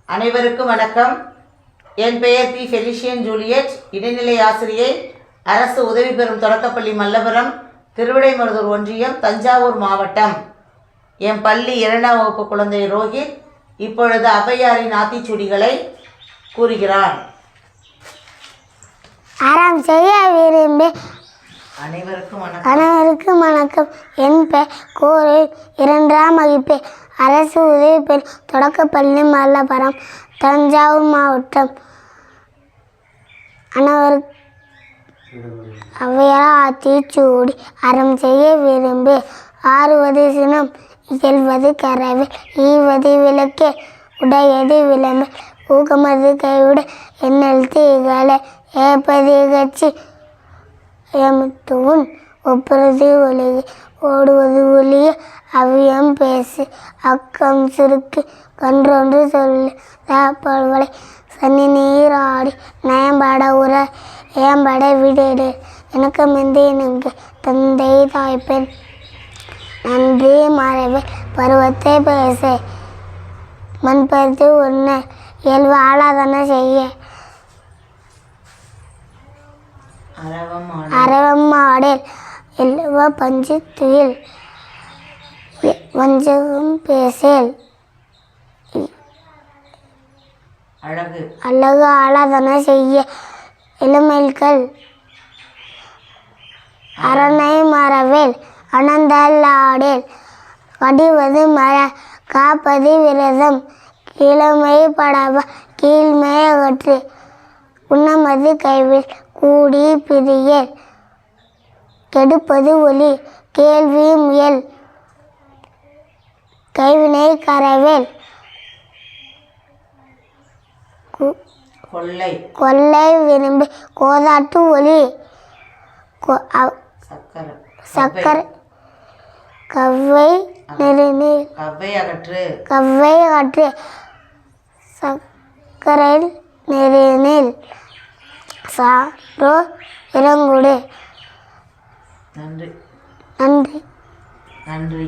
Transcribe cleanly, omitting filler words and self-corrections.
அனைவருக்கும் வணக்கம். என் பெயர் பி. ஃபெலிஷியன் ஜூலியட், இடைநிலை ஆசிரியை, அரசு உதவி பெறும் தொடக்கப்பள்ளி மல்லபுரம், திருவிடைமருதூர் ஒன்றியம், தஞ்சாவூர் மாவட்டம். என் பள்ளி 2ஆம் வகுப்பு குழந்தை ரோஹித் இப்பொழுது ஔவையாரின் ஆத்திச்சூடிகளை கூறுகிறான். அறம் செய்ய விரும்பி அனைவருக்கும் வணக்கம். என் பெயர் கோரை, 2ஆம் வகுப்பு, அரசு உதவி பெறும் தொடக்கப்பள்ளி மல்லபுரம், தஞ்சாவூர் மாவட்டம். ஔவையார் ஆத்திச்சூடி. அறம் செய்ய விரும்பி ஆறுவது சினம், இயல்வது கரவில், ஈவது விளக்கே, உடையது விளம்பு, ஊக்கமது கைவிட, எண்ணெழுத்து இகழ, ஏப்பது இகழ்ச்சி, ஏமுத்துன் ஒப்புறது ஒளிய, ஓடுவது ஒளிய, அவ்வியம் பேசு, அக்கம் சுருக்கு, கன்றொன்று சொல்லு, பல்வளை சனி நீர் ஆடி, நயம்பட உற, ஏம்பட விடேடு, எனக்கமெந்து எனக்கு தந்தை தாய்ப்பெண், நன்றி மறைவு பருவத்தை பேச, மண்பருத்து உண்ண, இயல்பு ஆளாதன செய்ய, அரவம் ஆடல், எல்லுவ பஞ்சு துயில், வஞ்சகம் பேசல், அழகு ஆளாதன செய்ய, இளமைகள், அரணை மறவேல், அனந்தல் ஆடல், கடிவது மர, காப்பது விரதம், கிழமை படவ, கீழ்மை அகற்று, உண்ணமது கைவில், கூடி பிரியல், கெடுப்பது ஒளி, கேள்வி முயல், கைவினை கரவேல், கொள்ளை விரும்பி, கோதாட்டு ஒளி, சக்கரை, கவ்வை நெருநீர், கவ்வை அகற்று, சக்கரை நெருநீர், சான்றோர் இறங்குடு. நன்றி. நன்றி. நன்றி.